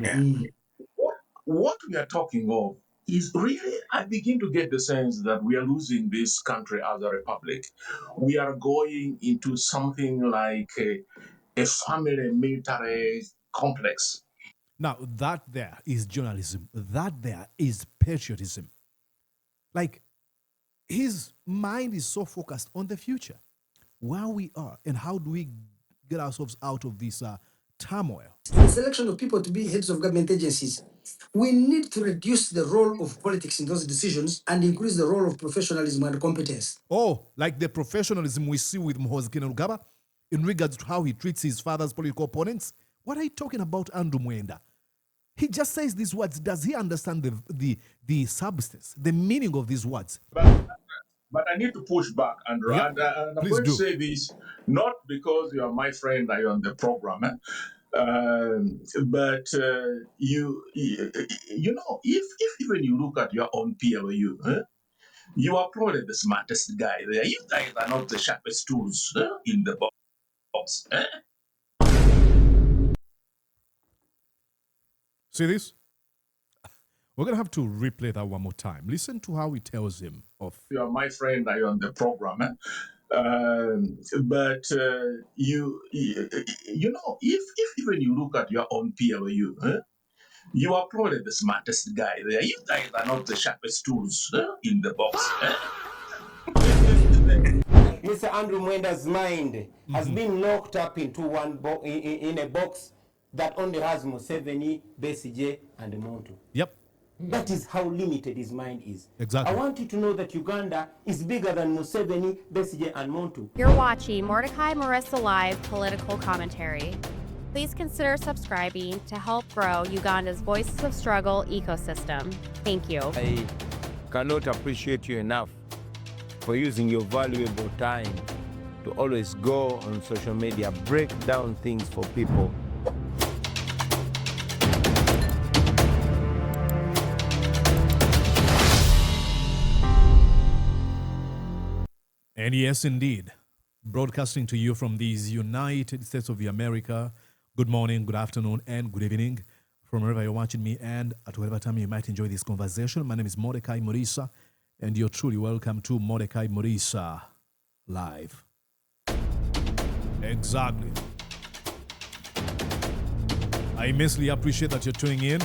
Yeah. What we are talking of is really, I begin to get the sense that we are losing this country as a republic. We are going into something like a family military complex. Now, that there is journalism, that there is patriotism. Like, his mind is so focused on the future, where we are, and how do we get ourselves out of this turmoil. The selection of people to be heads of government agencies. We need to reduce the role of politics in those decisions and increase the role of professionalism and competence. Oh, like the professionalism we see with Muhoozi Kainerugaba in regards to how he treats his father's political opponents. What are you talking about, Andrew Mwenda? He just says these words. Does he understand the substance, the meaning of these words? But I need to push back, Andrew. Yeah, And I'm please going to do. say this not because you are my friend, are you on the program, but you know, if even you look at your own PLU, you are probably the smartest guy there. You guys are not the sharpest tools in the box. See this? We're going to have to replay that one more time. Listen to how he tells him of. You are my friend, are you on the program? But you know, if even you look at your own PLU, you are probably the smartest guy there. You guys are not the sharpest tools in the box. Mr. Andrew Mwenda's mind has been locked up into in a box that only has Museveni, Besigye, and Montu. Yep. That is how limited his mind is. Exactly. I want you to know that Uganda is bigger than Museveni, Besigye, and Montu. You're watching Mordecai Marissa Live political commentary. Please consider subscribing to help grow Uganda's Voices of Struggle ecosystem. Thank you. I cannot appreciate you enough for using your valuable time to always go on social media, break down things for people. And yes, indeed, broadcasting to you from these United States of America. Good morning, good afternoon, and good evening from wherever you're watching me and at whatever time you might enjoy this conversation. My name is Mordecai Marissa, and you're truly welcome to Mordecai Marissa Live. Exactly. I immensely appreciate that you're tuning in.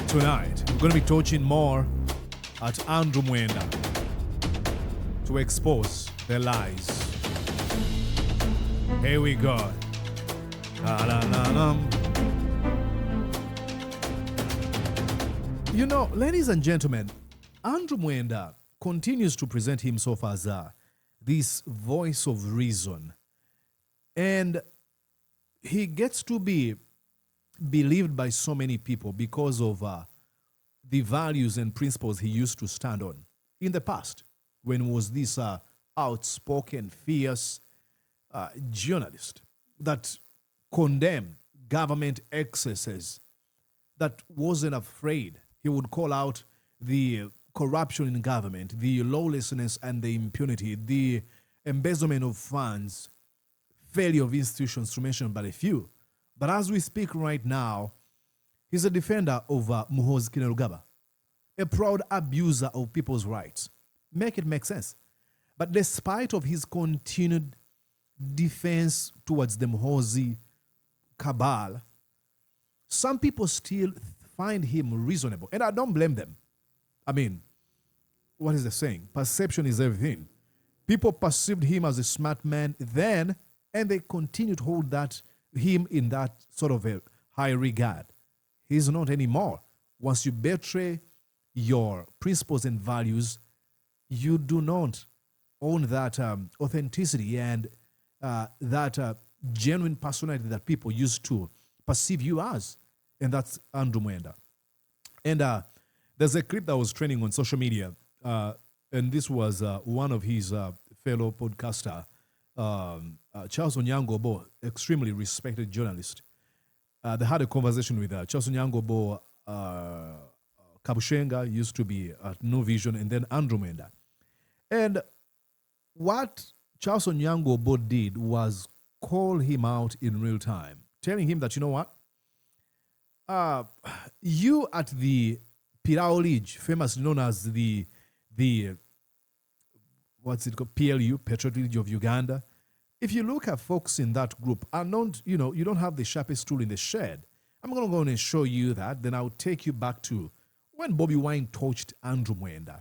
Tonight, we're going to be touching more at Andrew Mwenda to expose their lies. Here we go. You know, ladies and gentlemen, Andrew Mwenda continues to present himself as this voice of reason. And he gets to be believed by so many people because of the values and principles he used to stand on in the past, when he was this outspoken, fierce journalist that condemned government excesses, that wasn't afraid. He would call out the corruption in government, the lawlessness and the impunity, the embezzlement of funds, failure of institutions, to mention but a few. But as we speak right now, he's a defender of Muhoozi Kainerugaba, a proud abuser of people's rights. Make it make sense. But despite of his continued defense towards the Muhoozi cabal, some people still find him reasonable. And I don't blame them. I mean, what is the saying? Perception is everything. People perceived him as a smart man then, and they continue to hold him in that sort of a high regard. He's not anymore. Once you betray your principles and values, you do not own that authenticity and that genuine personality that people used to perceive you as. And that's Andrew Mwenda. And there's a clip that was trending on social media, and this was one of his fellow podcaster, Charles Onyango-Obbo, extremely respected journalist. They had a conversation with Charles Onyango-Obbo. Kabushenga used to be at New Vision, and then Andrew Mwenda. And what Charles Onyango-Obbo did was call him out in real time, telling him that, you know what? uh, you at the Pirao Ridge, famously known as the what's it called, PLU, Patriotic League of Uganda. If you look at folks in that group, are not, you don't have the sharpest tool in the shed. I'm going to go on and show you that. Then I'll take you back to when Bobi Wine touched Andrew Mwenda.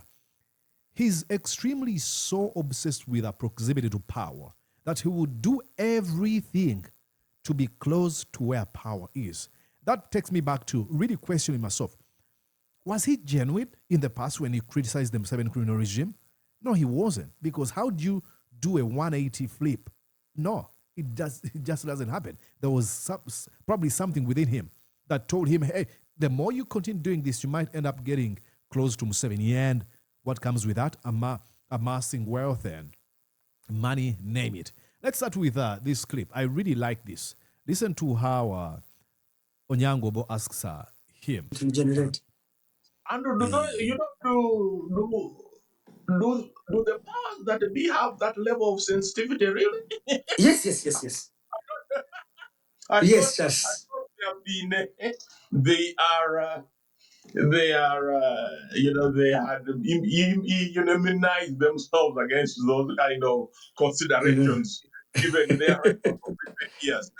He's extremely so obsessed with a proximity to power that he would do everything to be close to where power is. That takes me back to really questioning myself. Was he genuine in the past when he criticized the Museveni criminal regime? No, he wasn't. Because how do you do a 180 flip? No, it just doesn't happen. There was probably something within him that told him, hey, the more you continue doing this, you might end up getting close to Museveni. And what comes with that? Amassing wealth and money, name it. Let's start with this clip. I really like this. Listen to how Onyango-Obbo asks him. To generate. Andrew, you don't do the powers that be have that level of sensitivity, really? Yes. I thought Yes, yes. they have been, they are, they had immunized themselves against those kind of Mhm. considerations, given their record of recent years.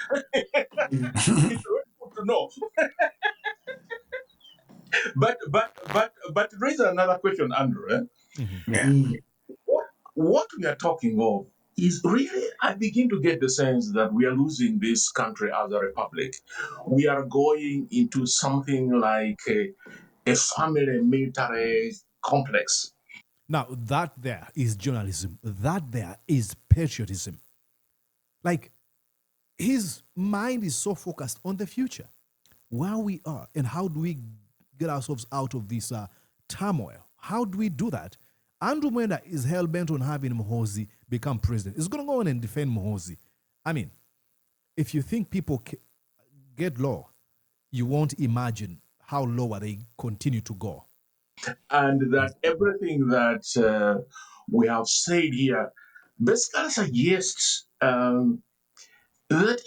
It's very good to know. But raise another question, Andrew. Yeah. What we are talking of is really, I begin to get the sense that we are losing this country as a republic. We are going into something like a family military complex. Now, that there is journalism. That there is patriotism. Like, his mind is so focused on the future, where we are, and how do we get ourselves out of this turmoil? How do we do that? Andrew Mwenda is hell bent on having Muhoozi become president. He's going to go on and defend Muhoozi. I mean, if you think people get low, you won't imagine how lower they continue to go. And that everything that we have said here basically suggests that,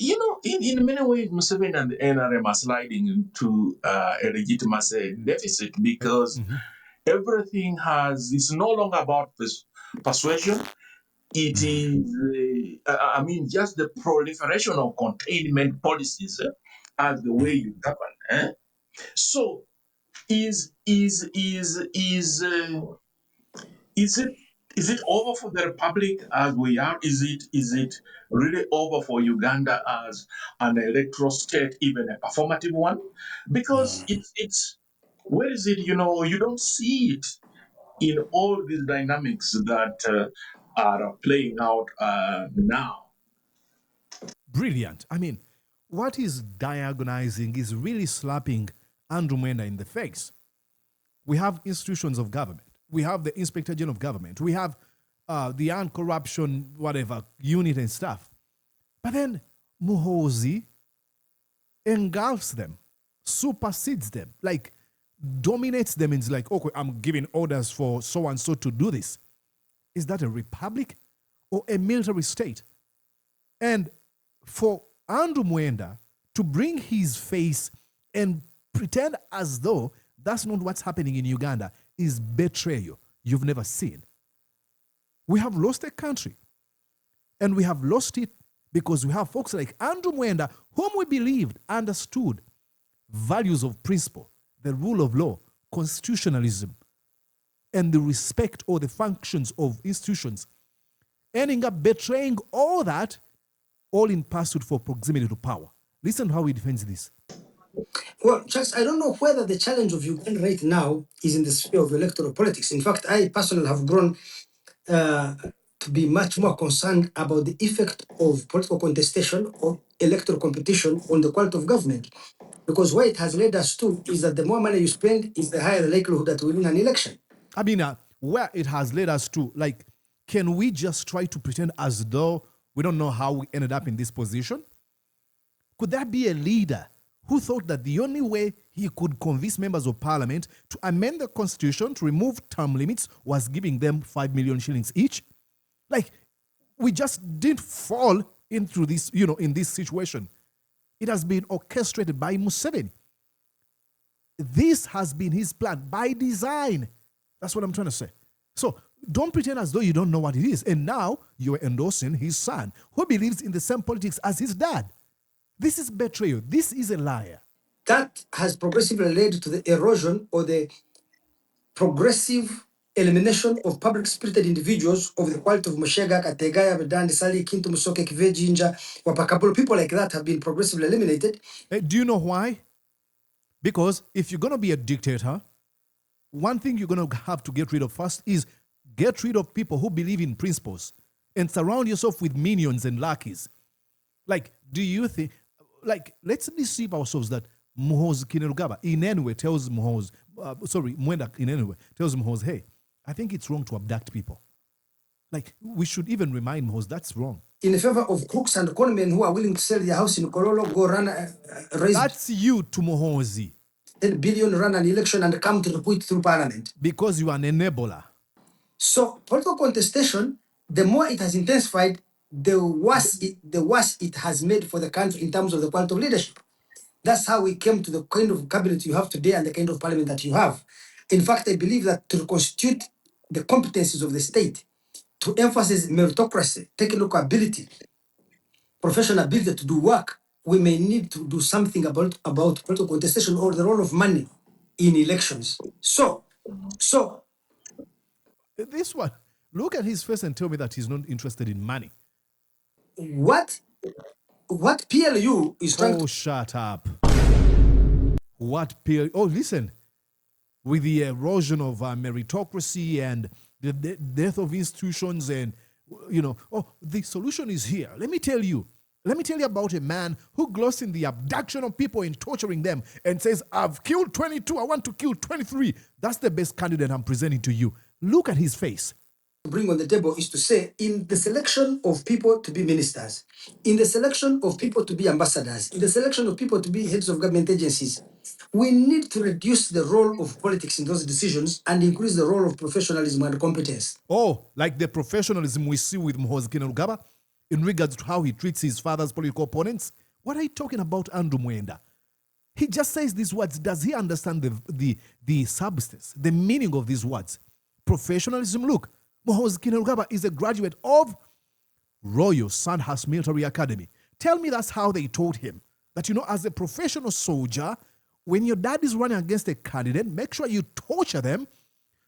in many ways, Museveni and the NRM are sliding into a legitimacy deficit because everything it's no longer about persuasion. It is, just the proliferation of containment policies as the way you govern. So, is is is is uh, is it is it over for the republic as we are? Is it really over for Uganda as an electoral state, even a performative one? Because it's where is it? You don't see it in all these dynamics that are playing out now. Brilliant. I mean, what is diagonizing is really slapping Andrew Mwenda in the face. We have institutions of government. We have the Inspector General of Government. We have the anti-corruption, whatever, unit and stuff. But then Muhoozi engulfs them, supersedes them, like dominates them, and is like, okay, I'm giving orders for so and so to do this. Is that a republic or a military state? And for Andrew Mwenda to bring his face and pretend as though that's not what's happening in Uganda is betrayal you've never seen. We have lost a country, and we have lost it because we have folks like Andrew Mwenda, whom we believed understood values of principle, the rule of law, constitutionalism, and the respect or the functions of institutions, ending up betraying all that, all in pursuit for proximity to power. Listen to how he defends this. Well, Charles, I don't know whether the challenge of Uganda right now is in the sphere of electoral politics. In fact, I personally have grown to be much more concerned about the effect of political contestation or electoral competition on the quality of government. Because what it has led us to is that the more money you spend is the higher the likelihood that we win an election. I mean, where it has led us to, like, can we just try to pretend as though we don't know how we ended up in this position? Could there be a leader who thought that the only way he could convince members of parliament to amend the constitution to remove term limits was giving them 5 million shillings each? Like, we just didn't fall into this, in this situation. It has been orchestrated by Museveni. This has been his plan by design. That's what I'm trying to say. So don't pretend as though you don't know what it is. And now you're endorsing his son, who believes in the same politics as his dad. This is betrayal. This is a liar. That has progressively led to the erosion or the progressive elimination of public-spirited individuals of the quality of Mushega, Kategaya, Bedandi, Sali, Kintu, Musoke, Kivejinja, Wapakapolo. People like that have been progressively eliminated. Do you know why? Because if you're going to be a dictator, one thing you're going to have to get rid of first is get rid of people who believe in principles and surround yourself with minions and lackeys. Like, do you think, like, let's deceive ourselves that Muhoozi Kainerugaba in any way tells Mwenda in any way tells Muhoozi, hey, I think it's wrong to abduct people. Like, we should even remind Muhoozi that's wrong. In favor of crooks and conmen who are willing to sell their house in Kololo, go run, raise That's you to Muhoozi. 10 billion, run an election and come to report through parliament. Because you are an enabler. So political contestation, the more it has intensified, the worse it has made for the country in terms of the quality of leadership. That's how we came to the kind of cabinet you have today and the kind of parliament that you have. In fact, I believe that to reconstitute the competencies of the state, to emphasize meritocracy, technical ability, professional ability to do work, we may need to do something about political contestation or the role of money in elections. So This one, look at his face and tell me that he's not interested in money. what PLU is trying to... shut up. What PLU... Oh, listen. With the erosion of meritocracy and the death of institutions and, the solution is here. Let me tell you about a man who glossed in the abduction of people and torturing them and says, I've killed 22, I want to kill 23. That's the best candidate I'm presenting to you. Look at his face. Bring on the table is to say, in the selection of people to be ministers, in the selection of people to be ambassadors, in the selection of people to be heads of government agencies, we need to reduce the role of politics in those decisions and increase the role of professionalism and competence. Oh, like the professionalism we see with Muhoozi Kainerugaba in regards to how he treats his father's political opponents? What are you talking about, Andrew Mwenda? He just says these words. Does he understand the substance, the meaning of these words? Professionalism, look. Muhoozi Kainerugaba is a graduate of Royal Sandhurst Military Academy. Tell me that's how they taught him. That, as a professional soldier, when your dad is running against a candidate, make sure you torture them.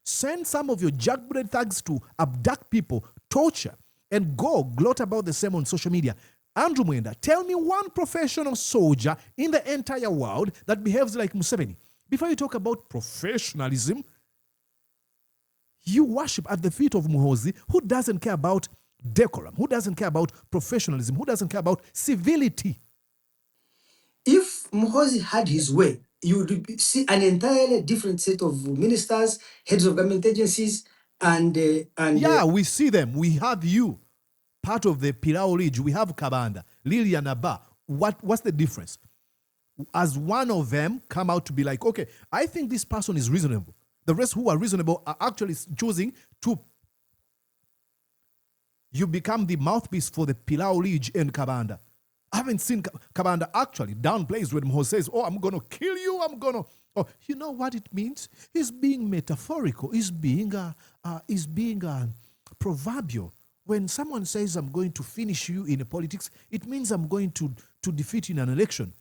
Send some of your jackbooted thugs to abduct people, torture, and go gloat about the same on social media. Andrew Mwenda, tell me one professional soldier in the entire world that behaves like Museveni. Before you talk about professionalism, you worship at the feet of Muhoozi, who doesn't care about decorum, who doesn't care about professionalism, who doesn't care about civility. If Muhoozi had his way, you would see an entirely different set of ministers, heads of government agencies, and we see them. We have you, part of the Pilau Ridge. We have Kabanda, Lilian Abba. What's the difference? As one of them come out to be like, okay, I think this person is reasonable. The rest who are reasonable are actually choosing to... You become the mouthpiece for the Pilau Ridge and Kabanda. I haven't seen Kabanda actually downplays when Muhoozi says, oh, I'm going to kill you, Oh, you know what it means? He's being metaphorical. He's being proverbial. When someone says, I'm going to finish you in politics, it means I'm going to defeat you in an election.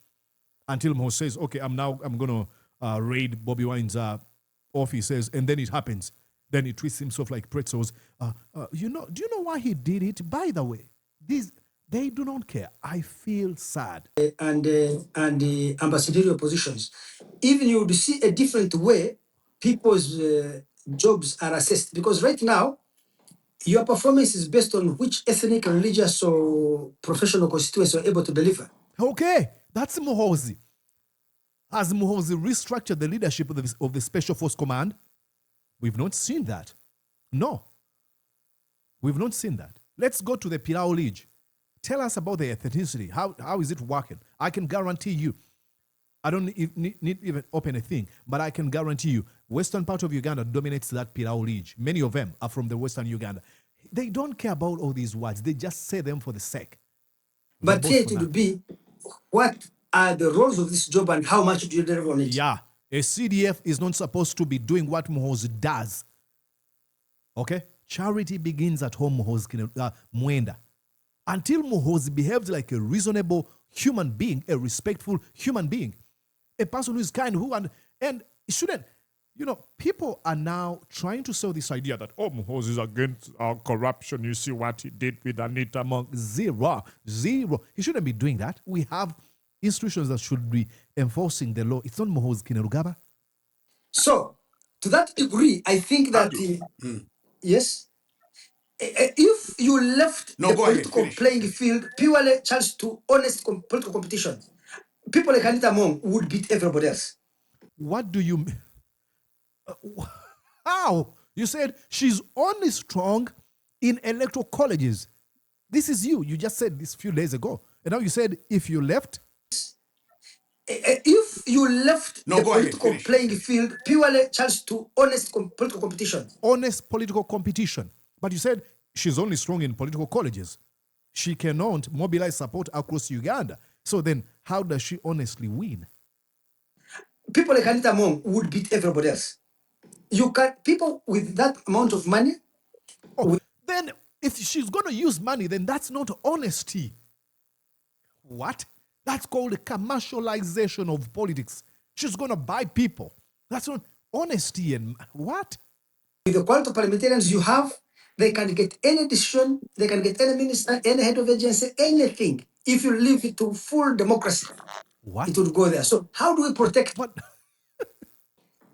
Until Muhoozi says, okay, I'm going to raid Bobi Wine's office, says, and then it happens. Then he twists himself like pretzels. Do you know why he did it? By the way, they do not care. I feel sad. And the ambassadorial positions. Even you would see a different way people's jobs are assessed. Because right now, your performance is based on which ethnic, religious, or professional constituency you're able to deliver. Okay, that's Muhoozi. Has Muhoozi restructured the leadership of the Special Force Command? We've not seen that. No. We've not seen that. Let's go to the Pilau Ridge. Tell us about the ethnicity. How is it working? I can guarantee you, I don't need even open a thing, but I can guarantee you, western part of Uganda dominates that Pilau Ridge. Many of them are from the western Uganda. They don't care about all these words. They just say them for the sake. But here it would be, what are the roles of this job and how much do you deliver on it? Yeah. A CDF is not supposed to be doing what Muhoozi does. Okay? Charity begins at home, Muhoozi Mwenda. Until Muhoozi behaves like a reasonable human being, a respectful human being, a person who is kind, and shouldn't, people are now trying to sell this idea that, oh, Muhoozi is against corruption. You see what he did with Anita Monk. Zero. He shouldn't be doing that. We have institutions that should be enforcing the law. It's not Muhoozi Kainerugaba. So, to that degree, I think that, yes, if you left the political playing field purely just to honest political competition, people like Anita Mong would beat everybody else. What do you mean? How? You said she's only strong in electoral colleges. This is you. You just said this a few days ago. And now you said if you left. If you left the political playing field purely just to honest political competition. Honest political competition. But you said she's only strong in political colleges. She cannot mobilize support across Uganda. So then how does she honestly win? People like Anita Mong would beat everybody else. You can, people with that amount of money. Then if she's going to use money, then that's not honesty. What? That's called a commercialization of politics. She's going to buy people. That's not honesty. And what? With the quality of parliamentarians you have, they can get any decision, they can get any minister, any head of agency, anything. If you leave it to full democracy, what? It would go there. So how do we protect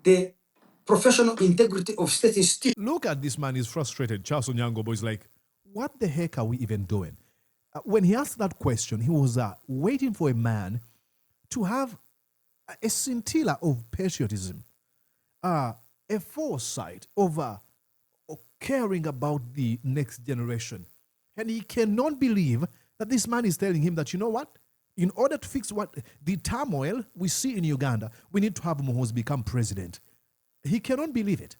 the professional integrity of state institutions? Look at this man, he's frustrated. Charles Onyango-Obbo is like, what the heck are we even doing? When he asked that question, he was waiting for a man to have a scintilla of patriotism, a foresight of caring about the next generation. And he cannot believe that this man is telling him that, you know what? In order to fix the turmoil we see in Uganda, we need to have Muhoozi become president. He cannot believe it.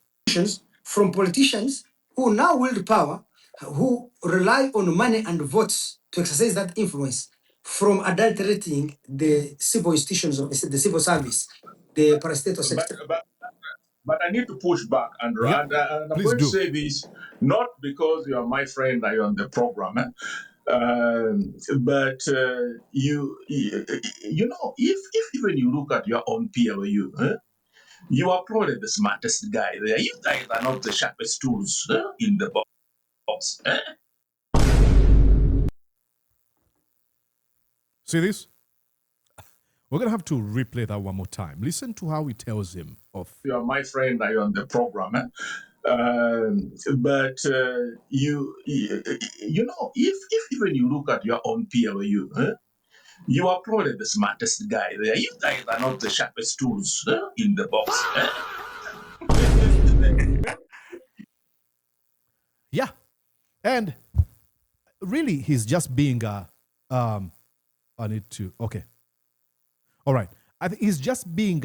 From politicians who now wield power, who rely on money and votes to exercise that influence, from adulterating the civil institutions of the civil service, the parastatal sector. But I need to push back, Andrew. Yeah, and I'm going to say this not because you are my friend and you're on the program, but you know, if even you look at your own PLU, you are probably the smartest guy there. You guys are not the sharpest tools in the box. See this? We're going to have to replay that one more time. Listen to how he tells him of. You are my friend and you're on the program, but you know, if even you look at your own PLU, you are probably the smartest guy there. You guys are not the sharpest tools in the box. Yeah. And really, he's just being I need to, okay. All right. I think he's just being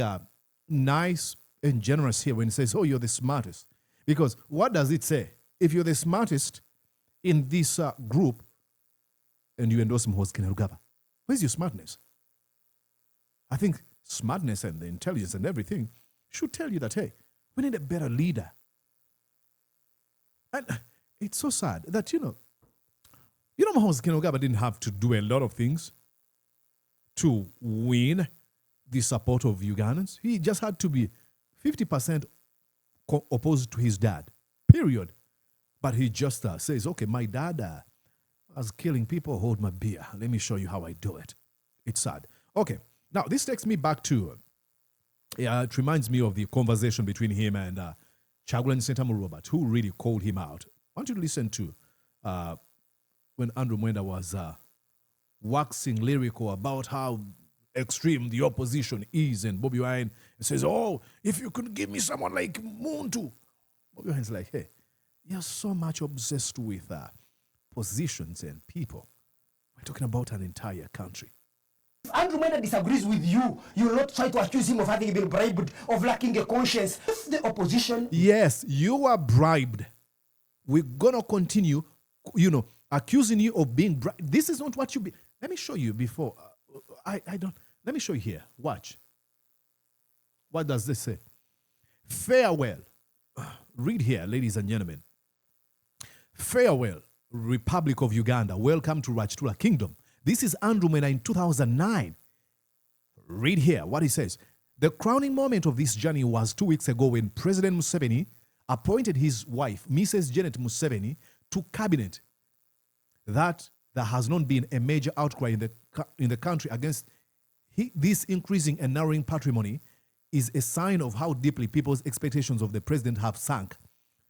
nice and generous here when he says, oh, you're the smartest. Because what does it say? If you're the smartest in this group and you endorse Muhoozi Kainerugaba, where's your smartness? I think smartness and the intelligence and everything should tell you that, hey, we need a better leader. And it's so sad that, Muhoozi Kainerugaba didn't have to do a lot of things to win the support of Ugandans. He just had to be 50% opposed to his dad, period. But he just says, okay, my dad was killing people, hold my beer. Let me show you how I do it. It's sad. Okay, now this takes me back to, it reminds me of the conversation between him and Kyagulanyi Ssentamu Robert, who really called him out. I want you to listen to when Andrew Mwenda was waxing lyrical about how extreme the opposition is, and Bobi Wine says, oh, if you could give me someone like Muntu. Bobi Wine's like, hey, you're so much obsessed with positions and people. We're talking about an entire country. If Andrew Mwenda disagrees with you, you will not try to accuse him of having been bribed, of lacking a conscience. If the opposition... Yes, you are bribed. We're going to continue, accusing you of being bribed. This is not what you be. Let me show you before. I don't. Let me show you here. Watch. What does this say? Farewell. Read here, ladies and gentlemen. Farewell, Republic of Uganda. Welcome to Rachitula Kingdom. This is Andrew Mwenda in 2009. Read here what he says. The crowning moment of this journey was 2 weeks ago when President Museveni appointed his wife, Mrs. Janet Museveni, to cabinet. That there has not been a major outcry in the country against this increasing and narrowing patrimony is a sign of how deeply people's expectations of the president have sunk.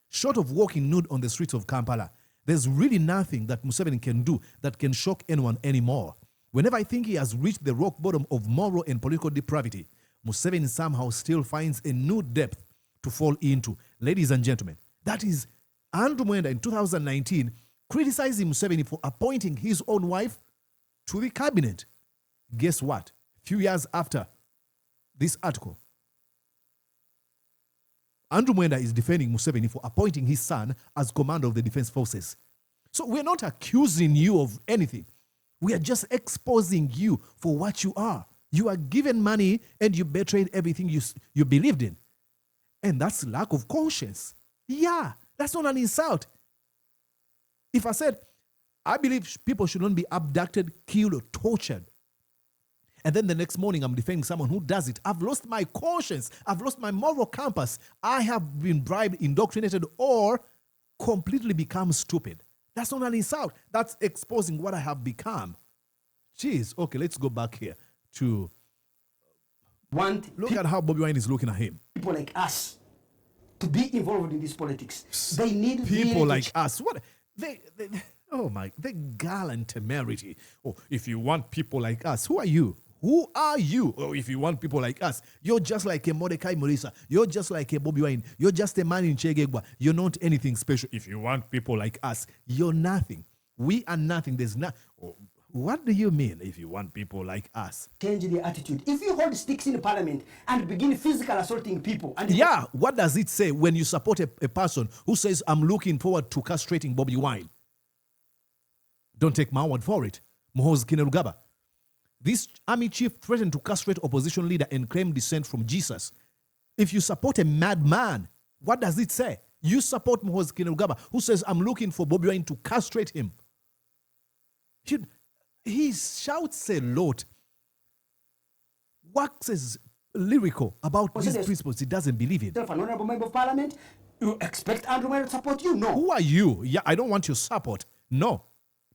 Short of walking nude on the streets of Kampala, there's really nothing that Museveni can do that can shock anyone anymore. Whenever I think he has reached the rock bottom of moral and political depravity, Museveni somehow still finds a new depth to fall into. Ladies and gentlemen, that is Andrew Mwenda in 2019 criticizing Museveni for appointing his own wife to the cabinet. Guess what? A few years after this article, Andrew Mwenda is defending Museveni for appointing his son as commander of the defense forces. So we're not accusing you of anything. We are just exposing you for what you are. You are given money and you betrayed everything you believed in. And that's lack of conscience. Yeah, that's not an insult. If I said, I believe people should not be abducted, killed, or tortured, and then the next morning I'm defending someone who does it, I've lost my conscience. I've lost my moral compass. I have been bribed, indoctrinated, or completely become stupid. That's not an insult. That's exposing what I have become. Jeez. Okay, let's go back here to look at how Bobi Wine is looking at him. People like us to be involved in this politics. They need people like us. What the gallant temerity. Oh, if you want people like us, who are you? Who are you? Oh, if you want people like us, you're just like a Mordecai Morisa. You're just like a Bobi Wine. You're just a man in Chegegwa. You're not anything special. If you want people like us, you're nothing. We are nothing. There's not. Oh, what do you mean if you want people like us? Change the attitude. If you hold sticks in the parliament and begin physical assaulting people. And yeah, what does it say when you support a person who says, I'm looking forward to castrating Bobi Wine? Don't take my word for it. Muhoozi Kainerugaba. This army chief threatened to castrate opposition leader and claim descent from Jesus. If you support a madman, what does it say? You support Muhoozi Kainerugaba, who says, I'm looking for Bobi Wine to castrate him. He shouts a lot, waxes lyrical about these principles he doesn't believe in. An honorable member of parliament, you expect Andrew Mwenda to support you? No. Who are you? Yeah, I don't want your support. No.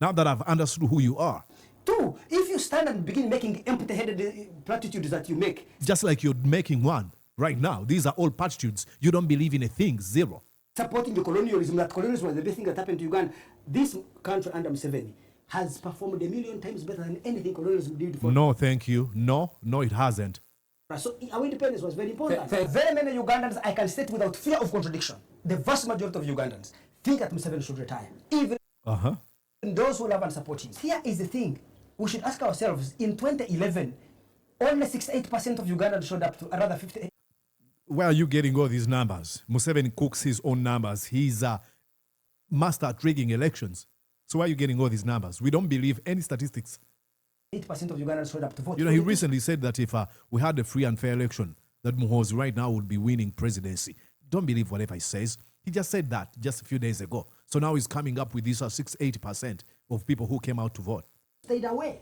Now that I've understood who you are. Two, if you stand and begin making empty-headed platitudes that you make. Just like you're making one right now. These are all platitudes. You don't believe in a thing. Zero. Supporting the colonialism, that colonialism was the best thing that happened to Uganda. This country under Museveni has performed 1,000,000 times better than anything colonialism did for. No, thank you. No, it hasn't. So our independence was very important. For very many Ugandans, I can state without fear of contradiction, the vast majority of Ugandans think that Museveni should retire. Even those who love and support him. Here is the thing. We should ask ourselves, in 2011, only 68% of Ugandans showed up to, rather 58%. Where are you getting all these numbers? Museveni cooks his own numbers. He's a master at rigging elections. So where are you getting all these numbers? We don't believe any statistics. 8% of Ugandans showed up to vote. You know, he recently said that if we had a free and fair election, that Muhoozi right now would be winning presidency. Don't believe whatever he says. He just said that just a few days ago. So now he's coming up with this 80% of people who came out to vote. Stayed away.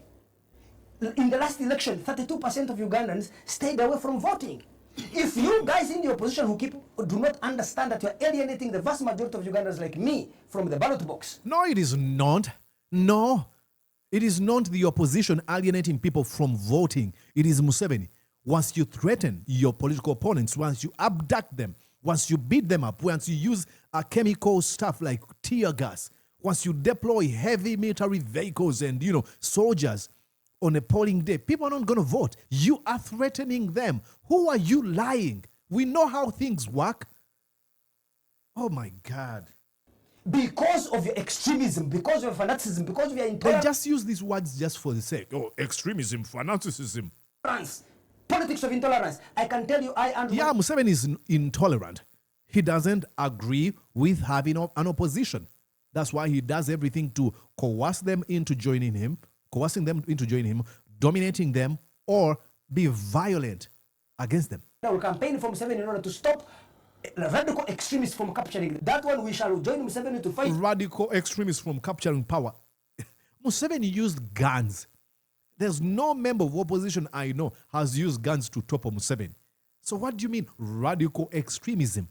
In the last election, 32% of Ugandans stayed away from voting. If you guys in the opposition who do not understand that you're alienating the vast majority of Ugandans like me from the ballot box. No, it is not. No. It is not the opposition alienating people from voting. It is Museveni. Once you threaten your political opponents, once you abduct them, once you beat them up, once you use chemical stuff like tear gas, once you deploy heavy military vehicles and, soldiers on a polling day, people are not going to vote. You are threatening them. Who are you lying? We know how things work. Oh, my God. Because of your extremism, because of your fanaticism, because of your intolerance. They just use these words just for the sake. Oh, extremism, fanaticism. Politics of intolerance. I can tell you, Museveni is intolerant. He doesn't agree with having an opposition. That's why he does everything to coerce them into joining him, dominating them, or be violent against them. will campaign for Museveni in order to stop radical extremists from capturing. That one we shall join Museveni to fight. Radical extremists from capturing power. Museveni used guns. There's no member of opposition I know has used guns to topple Museveni. So what do you mean radical extremism?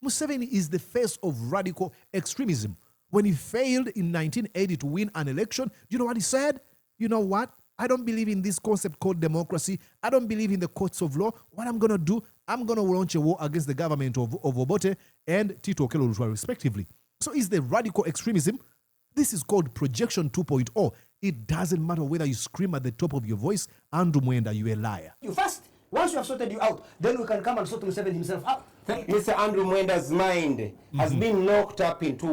Museveni is the face of radical extremism. When he failed in 1980 to win an election, you know what he said? You know what? I don't believe in this concept called democracy. I don't believe in the courts of law. What I'm going to do, I'm going to launch a war against the government of Obote and Tito Okello Lutwa, respectively. So is the radical extremism? This is called projection 2.0. It doesn't matter whether you scream at the top of your voice, Andrew Mwenda, you're a liar. You first, once you have sorted you out, then we can come and sort Museveni himself out. Mr. Andrew Mwenda's mind has been locked up into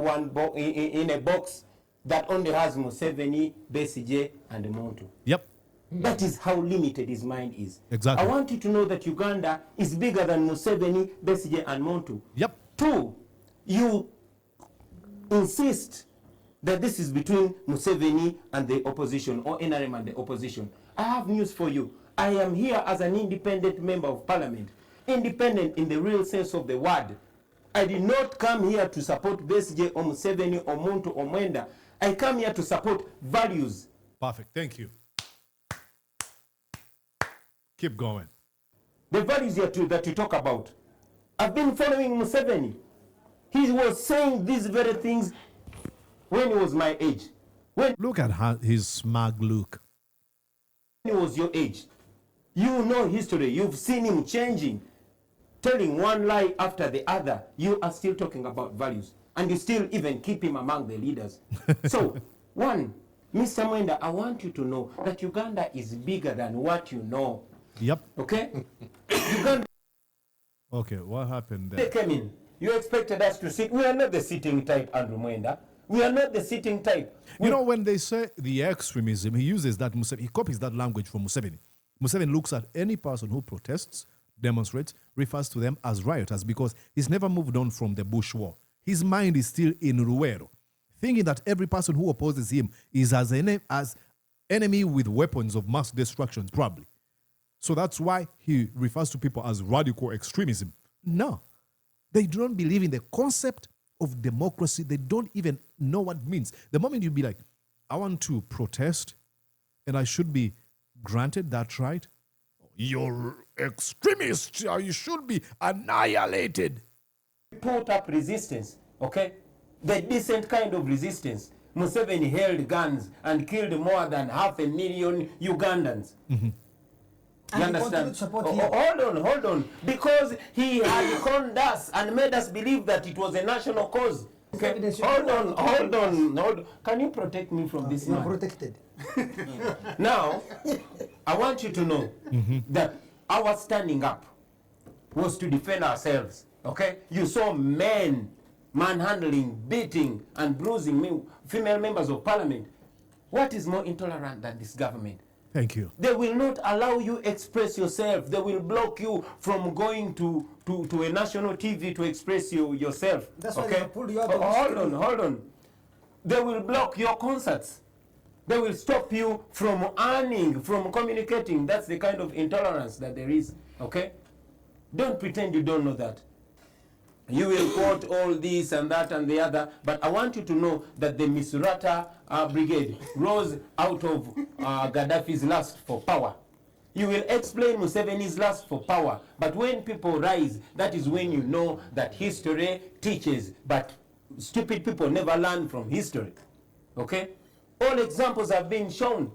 in a box that only has Museveni, Besigye, and Montu. Yep. That is how limited his mind is. Exactly. I want you to know that Uganda is bigger than Museveni, Besigye, and Montu. Yep. 2, you insist that this is between Museveni and the opposition, or NRM and the opposition. I have news for you. I am here as an independent member of parliament. Independent in the real sense of the word. I did not come here to support Besigye or Museveni or Montu or Mwenda. I come here to support values. Perfect. Thank you. Keep going. The values that you talk about. I've been following Museveni. He was saying these very things when he was my age. When Look at his smug look. he was your age. You know history. You've seen him changing, telling one lie after the other. You are still talking about values. And you still even keep him among the leaders. So, one, Mr. Mwenda, I want you to know that Uganda is bigger than what you know. Yep. Okay? Uganda, Okay, what happened they there? came in. You expected us to sit. We are not the sitting type, Andrew Mwenda. We are not the sitting type. You know, when they say the extremism, he uses that, he copies that language from Museveni. Museveni looks at any person who protests, demonstrates, refers to them as rioters because he's never moved on from the Bush War. His mind is still in Ruero, thinking that every person who opposes him is as enemy with weapons of mass destruction, probably. So that's why he refers to people as radical extremism. No, they don't believe in the concept of democracy. They don't even know what it means. The moment you be like, I want to protest and I should be granted that right, you're extremist, you should be annihilated. Put up resistance, okay? The decent kind of resistance. Museveni held guns and killed more than 500,000 Ugandans. And You understand? to support him. Hold on. Because he had conned us and made us believe that it was a national cause. Okay? Evidence you Hold do. on. Can you protect me from this You are man? protected. Now, I want you to know that our standing up was to defend ourselves. Okay? You saw men manhandling, beating, and bruising female members of parliament. What is more intolerant than this government? Thank you. They will not allow you express yourself. They will block you from going to a national TV to express yourself. That's why okay? they pulled you out of the Hold on. They will block your concerts. They will stop you from earning, from communicating. That's the kind of intolerance that there is. Okay? Don't pretend you don't know that. You will quote all this and that and the other, but I want you to know that the Misrata brigade rose out of Gaddafi's lust for power. You will explain Museveni's lust for power, but when people rise, that is when you know that history teaches, but stupid people never learn from history. Okay? All examples have been shown.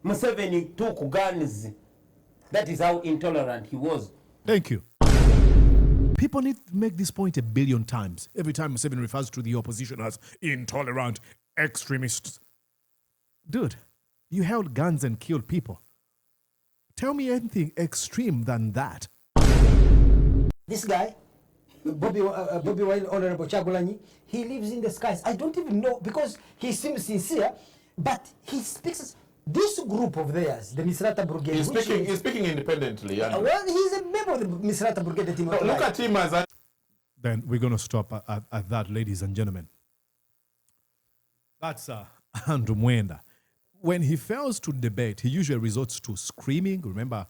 Museveni took guns. That is how intolerant he was. Thank you. People need to make this point 1 billion times. Every time Museveni refers to the opposition as intolerant extremists. Dude, you held guns and killed people. Tell me anything extreme than that. This guy, Bobi Wine, Honorable Chagulanyi, he lives in the skies. I don't even know, because he seems sincere, but he speaks. This group of theirs, the Misrata Brigade. He's speaking independently. Well, he's a member of the Misrata Brigade team. Look at him as Then we're going to stop at that, ladies and gentlemen. That's Andrew Mwenda. When he fails to debate, he usually resorts to screaming. Remember,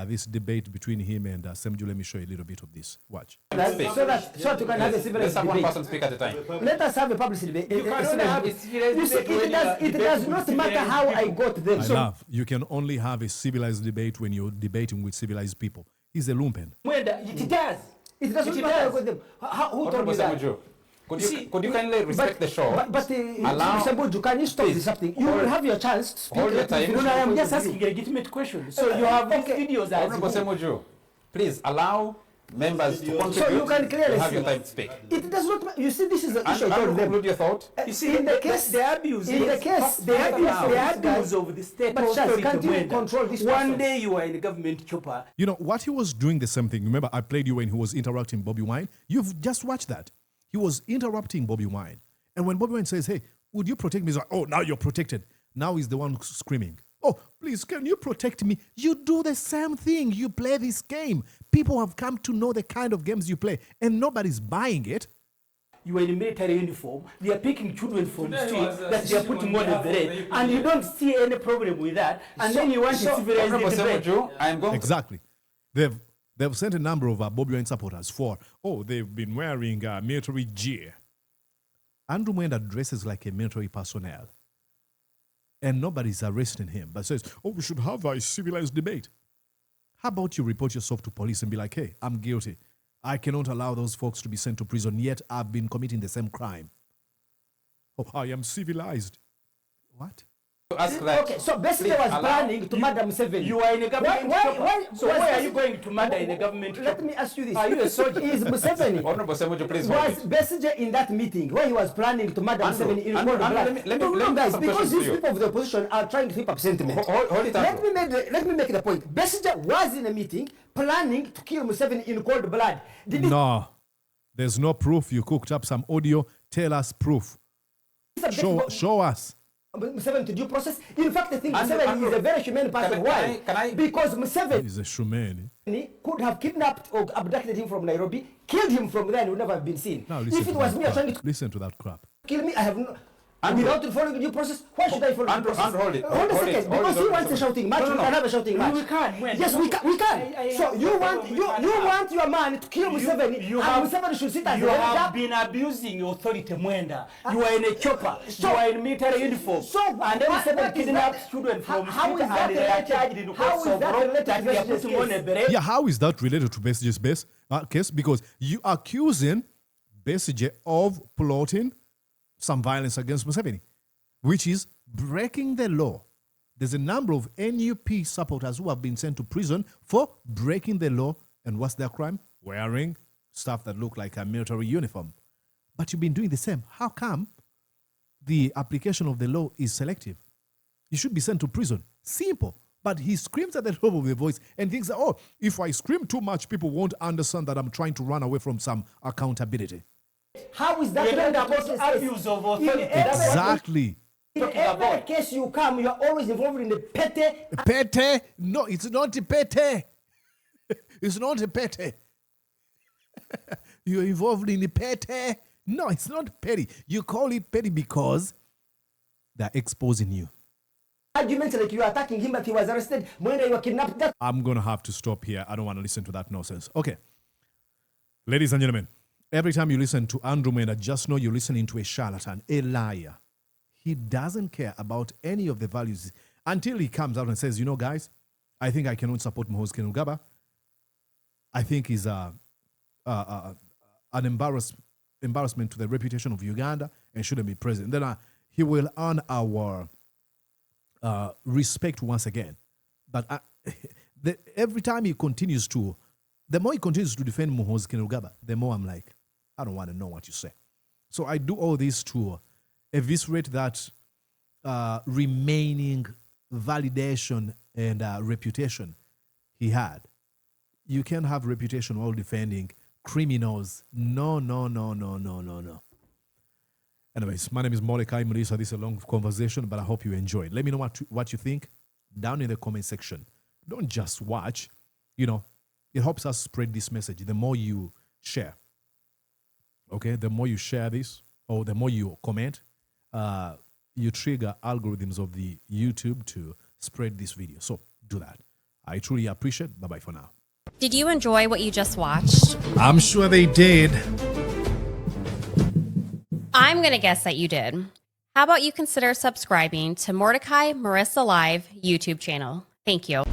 this debate between him and Semju. Let me show you a little bit of this. Watch. So that you can have a civilized Let's have one debate. person speak at a time. Let us have a public debate. You can only have a civilized You see, debate it does not matter how I got there. I laugh. You can only have a civilized debate when you're debating with civilized people. He's a lumpen. Mwenda, it does. It does not It matter how I does. got them. Who told Honorable you that? Semuju, could you kindly respect the show? But Allow- Mr. Buju, can you stop Please. disrupting? You will have your chance to speak. Hold your time. No, I am just asking a legitimate question. So you have these videos as Honorable Semuju, please allow members to contribute. So you can clearly You have see. your time to speak. It does not matter. You see, this is the issue I And told them. conclude your thought. You see, in the case, the abuse, in the case, the abuse of the state But Charles, authority, can't you Mwenda. control this One person? day you are in a government chopper. You know, what he was doing the same thing. Remember, I played you when he was interrupting Bobi Wine. You've just watched that. He was interrupting Bobi Wine. And when Bobi Wine says, hey, would you protect me? He's like, oh, now you're protected. Now he's the one screaming. Oh, please, can you protect me? You do the same thing. You play this game. People have come to know the kind of games you play, and nobody's buying it. You are in a military uniform. They are picking children from the street that they are putting on a beret, and you don't see any problem with that. And then you want to civilize Honorable the debate. Semuju, I am going Exactly. They've sent a number of Bobi Wine supporters for, oh, they've been wearing military gear. Andrew Mwenda dresses like a military personnel. And nobody's arresting him, but says, oh, we should have a civilized debate. How about you report yourself to police and be like, hey, I'm guilty. I cannot allow those folks to be sent to prison, yet I've been committing the same crime. Oh, I am civilized. What? to ask that. Okay, so basically Please was allow- planning to murder Museveni. You are in a government chopper. So was where are this- you going to murder in a government Let chopper? me ask you this. Are you a soldier? Is Museveni Honorable Semuju, please hold was it. Besigye in that meeting where he was planning to murder Andrew, Museveni in Andrew, cold blood? let me No, ask guys, some because questions these to you. people of the opposition are trying to keep up sentiment. Hold it, Andrew. Let me make the point. Besigye was in a meeting planning to kill Museveni in cold blood. Did he No, there's no proof. You cooked up some audio. Tell us proof. Show us. Museveni to due process? In fact, I think Andrew, Museveni Andrew, is a very humane person. Why? can I- Because Museveni He's a shumeni. could have kidnapped or abducted him from Nairobi, killed him from there, and would never have been seen. Now listen If it to was that me crap. trying to Listen to that crap. kill me, I have no. Andrew. Without following due process, why should I follow Andrew, due process? Andrew, hold it. Hold a Hold it, second, hold because it, he hold wants it. a shouting match. No, no, We no. can have a shouting match. We can. When? Yes, we can. So you want your man to kill Museveni, you and have- Museveni should sit as You a have leader. been abusing your authority, Mwenda. You are in a chopper. You are in military uniform. So and then what- Museveni what is kidnaps that- children from how street is that and they are related- charged in how courts is of that law related that to they are Besigye's putting on a case? beret. Yeah, how is that related to Besigye's case? Because you are accusing Besigye of plotting some violence against Museveni, which is breaking the law. There's a number of NUP supporters who have been sent to prison for breaking the law. And what's their crime? Wearing stuff that look like a military uniform. But you've been doing the same. How come the application of the law is selective? You should be sent to prison. Simple. But he screams at the top of the voice and thinks that, oh, if I scream too much, people won't understand that I'm trying to run away from some accountability. How is that We are related talking to about Besigye's abuse case? of authority. In every- Exactly. In Talking every about- case you come, you are always involved in the petty. Pete? No, it's not a pete. It's not a pete. You're involved in the pete. No, it's not petty. You call it petty because they're exposing you. Arguments like you are attacking him, but he was arrested when you were kidnapped. That I'm going to have to stop here. I don't want to listen to that nonsense. Okay. Ladies and gentlemen, every time you listen to Andrew Mwenda, just know you're listening to a charlatan, a liar. He doesn't care about any of the values until he comes out and says, you know, guys, I think I cannot support Muhoozi Kainerugaba. I think he's an embarrassment to the reputation of Uganda and shouldn't be president. Then he will earn our respect once again. But every time he continues to, the more he continues to defend Muhoozi Kainerugaba, the more I'm like, I don't want to know what you say. So I do all this to eviscerate that remaining validation and reputation he had. You can't have reputation while defending criminals. No. Anyways, my name is Mordecai Mulisa. This is a long conversation, but I hope you enjoyed. Let me know what you think down in the comment section. Don't just watch. You know, it helps us spread this message. The more you share, okay, the more you share this, or the more you comment, you trigger algorithms of the YouTube to spread this video. So do that. I truly appreciate it. Bye-bye for now. Did you enjoy what you just watched? I'm sure they did. I'm going to guess that you did. How about you consider subscribing to Mordecai Marissa Live YouTube channel? Thank you.